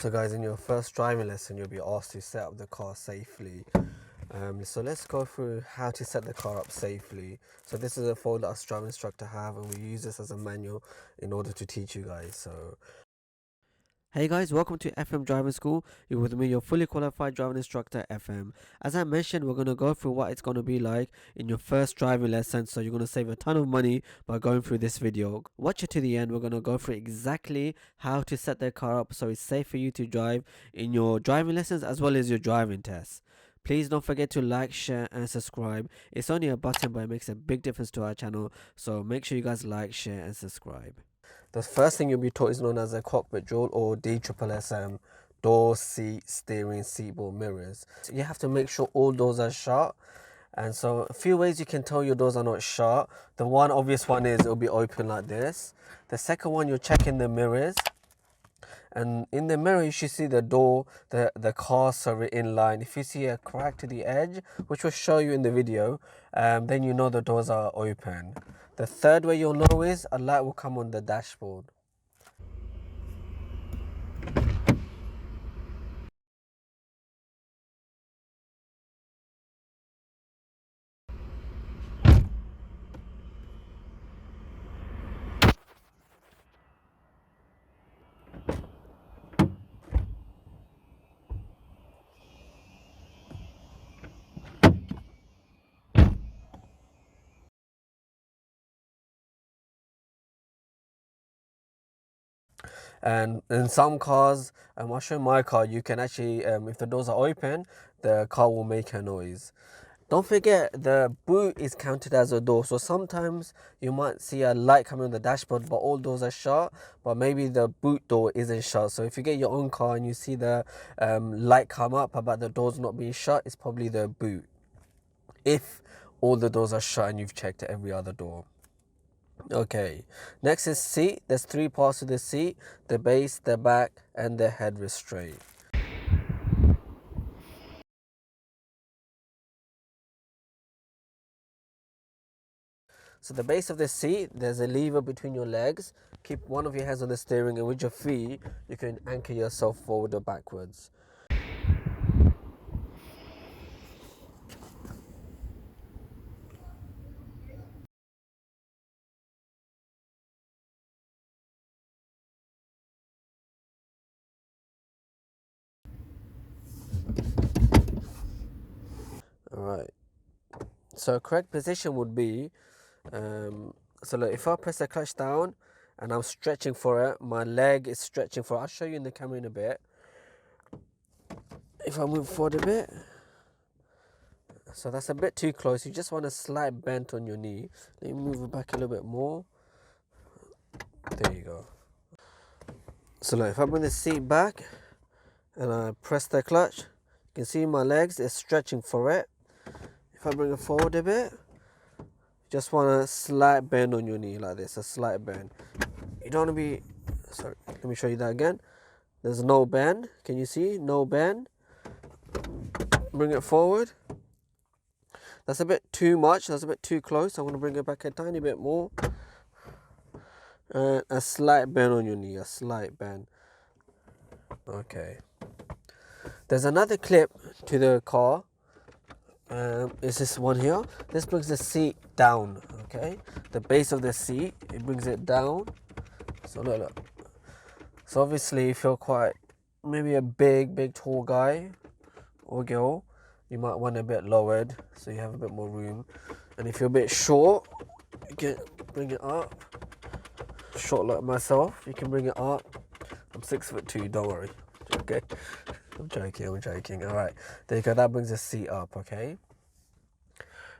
So guys, in your first driving lesson, you'll be asked to set up the car safely. So let's go through how to set the car up safely. So this is a folder us driving instructor have, and we use this as a manual in order to teach you guys. So hey guys, welcome to FM Driving School. You're with me, your fully qualified driving instructor, FM. As I mentioned, we're going to go through what it's going to be like in your first driving lesson. So you're going to save a ton of money by going through this video. Watch it to the end. We're going to go through exactly how to set the car up so it's safe for you to drive in your driving lessons as well as your driving tests. Please don't forget to like, share and subscribe. It's only a button, but it makes a big difference to our channel. So make sure you guys like, share and subscribe. The first thing you'll be taught is known as a cockpit drill, or DSSM, door, seat, steering, seatbelt, mirrors. So you have to make sure all doors are shut. And so a few ways you can tell your doors are not shut. The one obvious one is it'll be open like this. The second one, you're checking the mirrors. And in the mirror you should see the door, the car in line. If you see a crack to the edge, which will show you in the video, then you know the doors are open. The third way you'll know is a light will come on the dashboard. And in some cars, I'll show my car, you can actually, if the doors are open, the car will make a noise. Don't forget, the boot is counted as a door. So sometimes you might see a light coming on the dashboard, but all doors are shut, but maybe the boot door isn't shut. So if you get your own car and you see the light come up about the doors not being shut, it's probably the boot. If all the doors are shut and you've checked every other door. Okay, next is seat. There's three parts to the seat: the base, the back and the head restraint. So the base of the seat, there's a lever between your legs. Keep one of your hands on the steering, and with your feet you can anchor yourself forward or backwards. Alright, so correct position would be, so look, if I press the clutch down and I'm stretching for it, my leg is stretching for it. I'll show you in the camera in a bit. If I move forward a bit, so that's a bit too close, you just want a slight bend on your knee. Let me move it back a little bit more. There you go. So look, if I bring the seat back and I press the clutch, you can see my legs is stretching for it. If I bring it forward a bit, you just want a slight bend on your knee like this, a slight bend. You don't want to be, sorry, let me show you that again. There's no bend, can you see? No bend. Bring it forward. That's a bit too much, that's a bit too close. I'm going to bring it back a tiny bit more. And a slight bend on your knee, a slight bend. Okay. There's another clip to the car. Is this one here. This brings the seat down, okay? The base of the seat, it brings it down. So look. So obviously if you're quite, maybe a big tall guy or girl, you might want a bit lowered so you have a bit more room. And if you're a bit short, you can bring it up. Short like myself, you can bring it up. I'm 6'2", don't worry. Okay, I'm joking. All right, there you go. That brings the seat up, okay.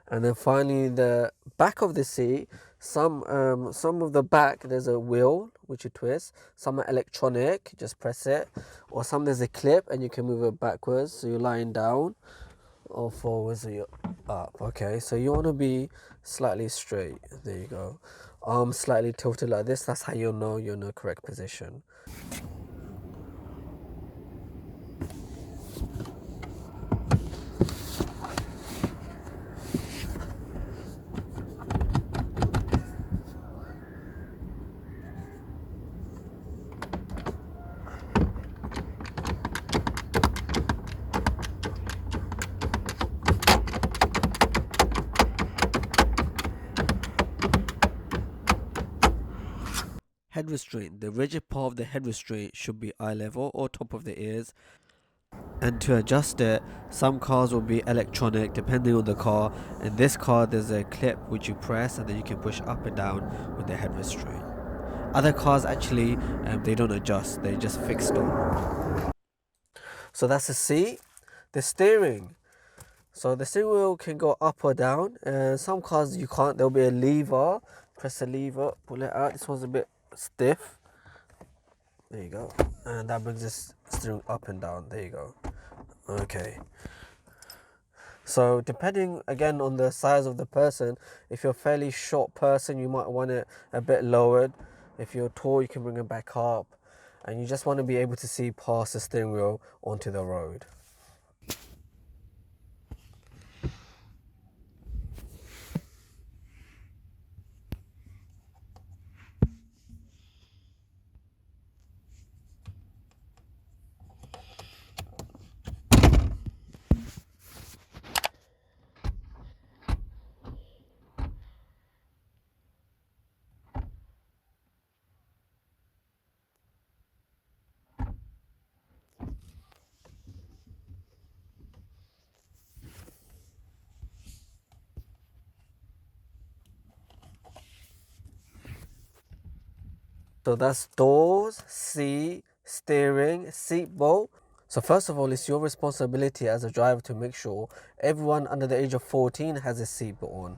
And then finally, the back of the seat. Some of the back, there's a wheel which you twist. Some are electronic, just press it. Or some there's a clip and you can move it backwards, so you're lying down, or forwards, so you're up. Okay, so you want to be slightly straight. There you go. Arms slightly tilted like this. That's how you'll know you're in the correct position. head restraint. The rigid part of the head restraint should be eye level or top of the ears. And to adjust it, some cars will be electronic depending on the car. In this car there's a clip which you press and then you can push up and down with the head restraint. Other cars actually they don't adjust, they're just fixed on. So that's the seat. The steering. So the steering wheel can go up or down, and some cars you can't. There'll be a lever. Press the lever, pull it out. This one's a bit stiff. There you go. And that brings this steering up and down. There you go. Okay. So depending again on the size of the person, if you're a fairly short person, you might want it a bit lowered. If you're tall, you can bring it back up. And you just want to be able to see past the steering wheel onto the road. So that's doors, seat, steering, seatbelt. So first of all, it's your responsibility as a driver to make sure everyone under the age of 14 has a seatbelt on.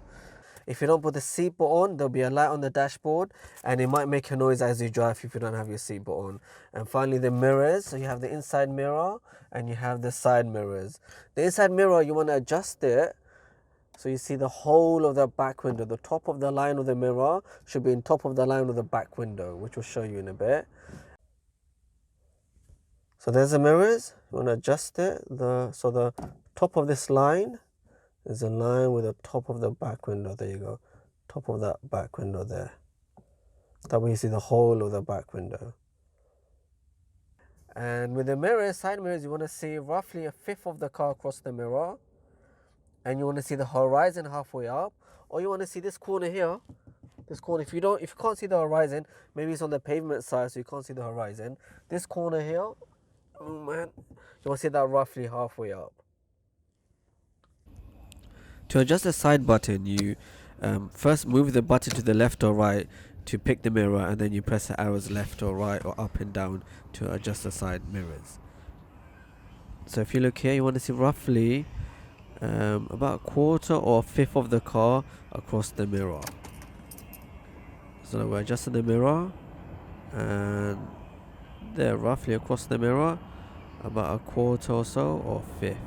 If you don't put the seatbelt on, there'll be a light on the dashboard and it might make a noise as you drive if you don't have your seatbelt on. And finally, the mirrors. So you have the inside mirror and you have the side mirrors. The inside mirror, you want to adjust it so you see the whole of the back window. The top of the line of the mirror should be in top of the line of the back window, which we'll show you in a bit. So there's the mirrors. You want to adjust it. So the top of this line is a line with the top of the back window. There you go. Top of that back window there. That way you see the whole of the back window. And with the mirrors, side mirrors, you want to see roughly a fifth of the car across the mirror. And you want to see the horizon halfway up, or you want to see this corner here. This corner, if you can't see the horizon, maybe it's on the pavement side so you can't see the horizon. This corner here, oh man, you want to see that roughly halfway up. To adjust the side button, you first move the button to the left or right to pick the mirror, and then you press the arrows left or right or up and down to adjust the side mirrors. So if you look here, you want to see roughly about a quarter or a fifth of the car across the mirror. So we're adjusting the mirror, and there roughly across the mirror about a quarter or so or a fifth.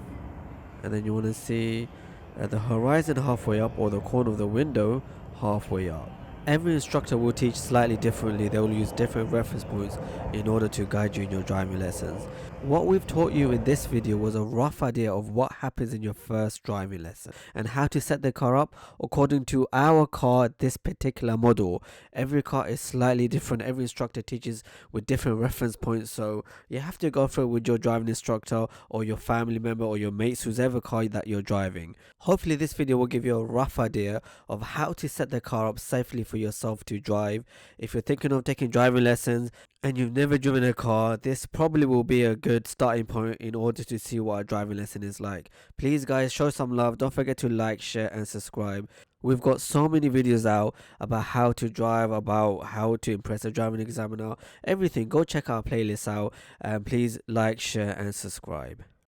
And then you want to see the horizon halfway up or the corner of the window halfway up. Every instructor will teach slightly differently. They will use different reference points in order to guide you in your driving lessons. What we've taught you in this video was a rough idea of what happens in your first driving lesson and how to set the car up according to our car, this particular model. Every car is slightly different. Every instructor teaches with different reference points, so you have to go through it with your driving instructor or your family member or your mates, whoever car that you're driving. Hopefully this video will give you a rough idea of how to set the car up safely for yourself to drive. If you're thinking of taking driving lessons and you've never driven a car, this probably will be a good starting point in order to see what a driving lesson is like. Please guys, show some love. Don't forget to like, share and subscribe. We've got so many videos out about how to drive, about how to impress a driving examiner, everything. Go check our playlist out, and please like, share and subscribe.